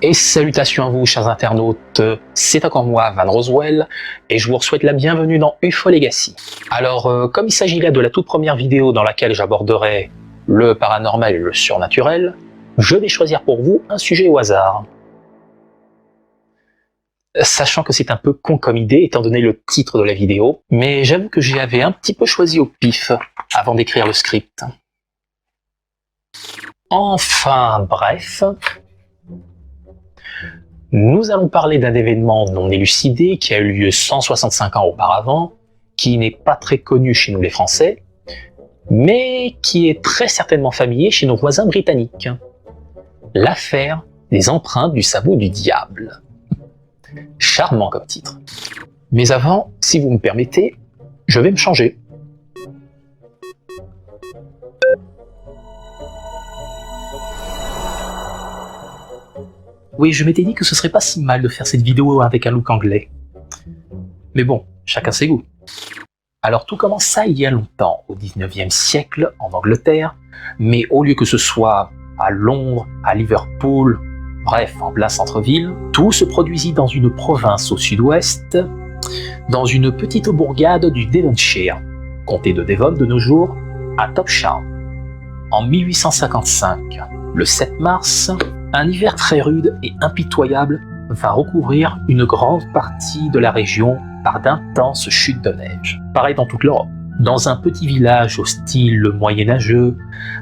Et salutations à vous, chers internautes, c'est encore moi, Van Roswell, et je vous souhaite la bienvenue dans UFO Legacy. Alors, comme il s'agit là de la toute première vidéo dans laquelle j'aborderai le paranormal et le surnaturel, je vais choisir pour vous un sujet au hasard. Sachant que c'est un peu con comme idée, étant donné le titre de la vidéo, mais j'avoue que j'y avais un petit peu choisi au pif avant d'écrire le script. Enfin, bref... Nous allons parler d'un événement non élucidé qui a eu lieu 165 ans auparavant, qui n'est pas très connu chez nous les Français, mais qui est très certainement familier chez nos voisins britanniques. L'affaire des empreintes du sabot du diable. Charmant comme titre. Mais avant, si vous me permettez, je vais me changer. Oui, je m'étais dit que ce serait pas si mal de faire cette vidéo avec un look anglais. Mais bon, chacun ses goûts. Alors tout commença il y a longtemps, au 19e siècle, en Angleterre, mais au lieu que ce soit à Londres, à Liverpool, bref, en plein centre-ville, tout se produisit dans une province au sud-ouest, dans une petite bourgade du Devonshire, comté de Devon de nos jours, à Topsham. En 1855, le 7 mars, un hiver très rude et impitoyable va recouvrir une grande partie de la région par d'intenses chutes de neige. Pareil dans toute l'Europe. Dans un petit village au style moyenâgeux,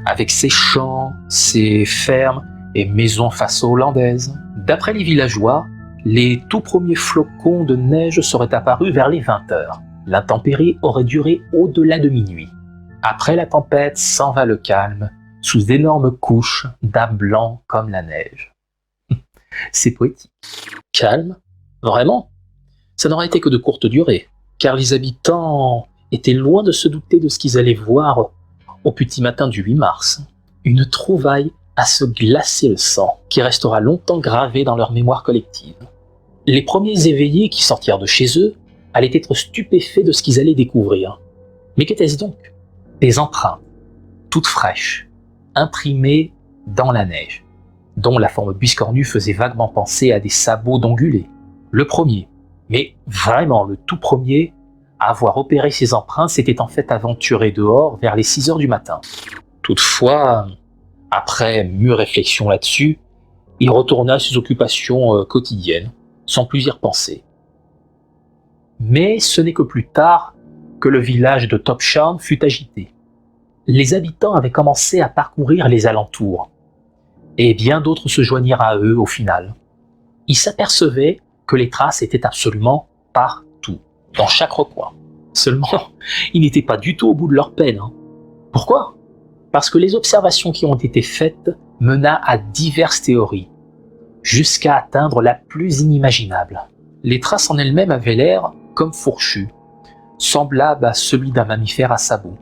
avec ses champs, ses fermes et maisons faço-hollandaises. D'après les villageois, les tout premiers flocons de neige seraient apparus vers les 20 heures. L'intempérie aurait duré au-delà de minuit. Après la tempête s'en va le calme, sous d'énormes couches d'âme blanc comme la neige. C'est poétique. Calme? Vraiment? Ça n'aurait été que de courte durée, car les habitants étaient loin de se douter de ce qu'ils allaient voir au petit matin du 8 mars. Une trouvaille à se glacer le sang, qui restera longtemps gravée dans leur mémoire collective. Les premiers éveillés qui sortirent de chez eux allaient être stupéfaits de ce qu'ils allaient découvrir. Mais qu'était-ce donc? Des empreintes, toutes fraîches, imprimées dans la neige, dont la forme biscornue faisait vaguement penser à des sabots d'ongulés. Le premier, mais vraiment le tout premier, à avoir opéré ces empreintes s'était en fait aventuré dehors vers les 6 heures du matin. Toutefois, après mûre réflexion là-dessus, il retourna à ses occupations quotidiennes, sans plus y repenser. Mais ce n'est que plus tard que le village de Topsham fut agité. Les habitants avaient commencé à parcourir les alentours, et bien d'autres se joignirent à eux au final. Ils s'apercevaient que les traces étaient absolument partout, dans chaque recoin. Seulement, ils n'étaient pas du tout au bout de leur peine. Pourquoi? Parce que les observations qui ont été faites mena à diverses théories, jusqu'à atteindre la plus inimaginable. Les traces en elles-mêmes avaient l'air comme fourchues, semblables à celui d'un mammifère à sabots,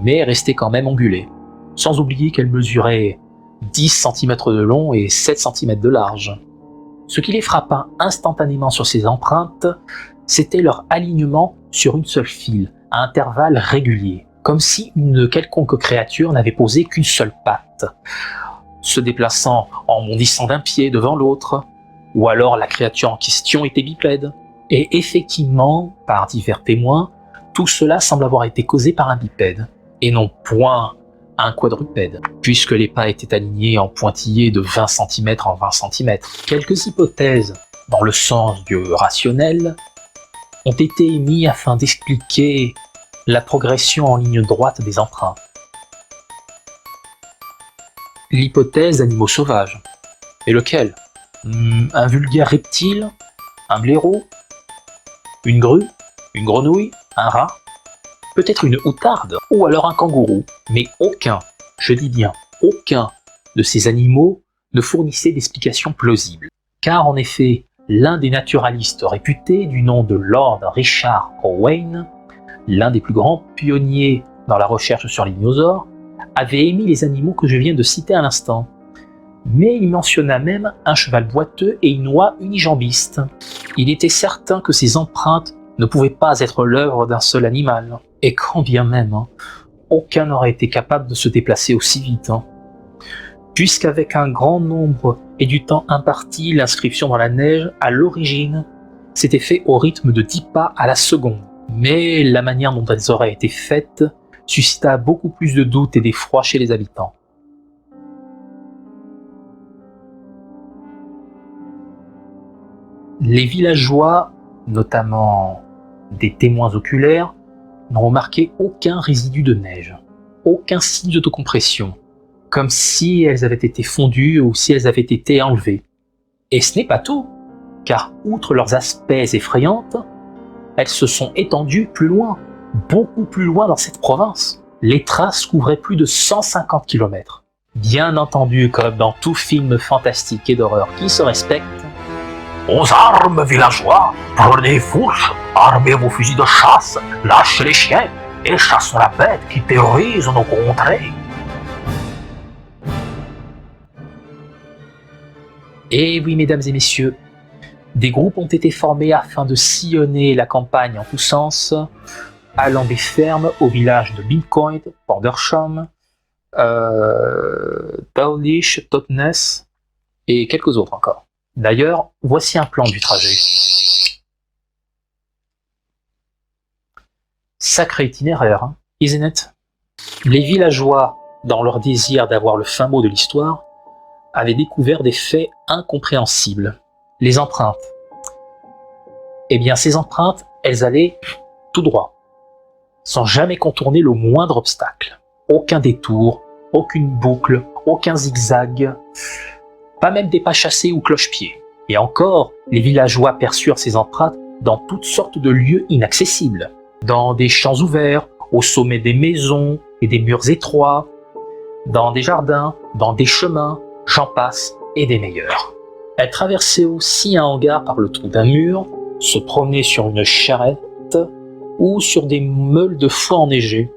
mais restaient quand même ongulées, sans oublier qu'elles mesuraient 10 cm de long et 7 cm de large. Ce qui les frappa instantanément sur ces empreintes, c'était leur alignement sur une seule file, à intervalles réguliers, comme si une quelconque créature n'avait posé qu'une seule patte, se déplaçant en bondissant d'un pied devant l'autre, ou alors la créature en question était bipède. Et effectivement, par divers témoins, tout cela semble avoir été causé par un bipède, et non point un quadrupède, puisque les pas étaient alignés en pointillés de 20 cm en 20 cm. Quelques hypothèses, dans le sens du rationnel, ont été émises afin d'expliquer la progression en ligne droite des empreintes. L'hypothèse d'animaux sauvages. Et lequel? Un vulgaire reptile? Un blaireau? Une grue? Une grenouille? Un rat? Peut-être une outarde? Ou alors un kangourou? Mais aucun, je dis bien aucun, de ces animaux ne fournissait d'explication plausible. Car en effet, l'un des naturalistes réputés du nom de Lord Richard Owen, l'un des plus grands pionniers dans la recherche sur les dinosaures, avait émis les animaux que je viens de citer à l'instant. Mais il mentionna même un cheval boiteux et une oie unijambiste. Il était certain que ces empreintes ne pouvaient pas être l'œuvre d'un seul animal. Et quand bien même, aucun n'aurait été capable de se déplacer aussi vite. puisqu'avec un grand nombre et du temps imparti, l'inscription dans la neige, à l'origine, s'était fait au rythme de 10 pas à la seconde. Mais la manière dont elles auraient été faites suscita beaucoup plus de doutes et d'effroi chez les habitants. Les villageois, notamment des témoins oculaires, n'ont remarqué aucun résidu de neige, aucun signe de compression, comme si elles avaient été fondues ou si elles avaient été enlevées. Et ce n'est pas tout, car outre leurs aspects effrayantes, elles se sont étendues plus loin, beaucoup plus loin dans cette province. Les traces couvraient plus de 150 km. Bien entendu, comme dans tout film fantastique et d'horreur qui se respecte, aux armes, villageois, prenez fourches, armez vos fusils de chasse, lâchez les chiens et chassons la bête qui terrorise nos contrées. Et oui, mesdames et messieurs, des groupes ont été formés afin de sillonner la campagne en tous sens, allant des fermes au village de Bincoid, Pordersham, Dawlish, Totnes et quelques autres encore. D'ailleurs, voici un plan du trajet. Sacré itinéraire, hein, isn't it? Les villageois, dans leur désir d'avoir le fin mot de l'histoire, avaient découvert des faits incompréhensibles. Les empreintes. Eh bien, ces empreintes, elles allaient tout droit, sans jamais contourner le moindre obstacle. Aucun détour, aucune boucle, aucun zigzag, pas même des pas chassés ou cloche-pieds. Et encore, les villageois perçurent ces empreintes dans toutes sortes de lieux inaccessibles. Dans des champs ouverts, au sommet des maisons et des murs étroits, dans des jardins, dans des chemins, j'en passe et des meilleurs. Elles traversaient aussi un hangar par le trou d'un mur, se promenaient sur une charrette ou sur des meules de foin enneigées.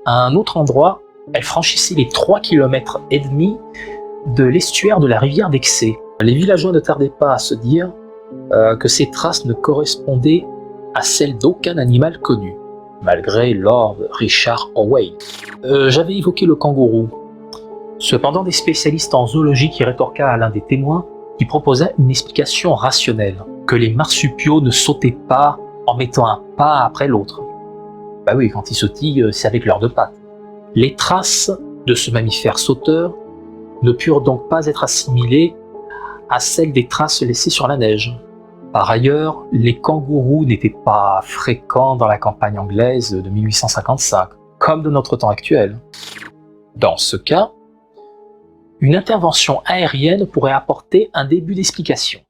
À un autre endroit, elles franchissaient les 3,5 km de l'estuaire de la rivière d'Excé. Les villageois ne tardaient pas à se dire que ces traces ne correspondaient à celles d'aucun animal connu, malgré Lord Richard Owen. J'avais évoqué le kangourou. Cependant, des spécialistes en zoologie qui rétorqua à l'un des témoins qui proposa une explication rationnelle, que les marsupiaux ne sautaient pas en mettant un pas après l'autre. Bah oui, quand ils sautillent, c'est avec leurs deux pattes. Les traces de ce mammifère sauteur ne purent donc pas être assimilées à celles des traces laissées sur la neige. Par ailleurs, les kangourous n'étaient pas fréquents dans la campagne anglaise de 1855, comme de notre temps actuel. Dans ce cas, une intervention aérienne pourrait apporter un début d'explication.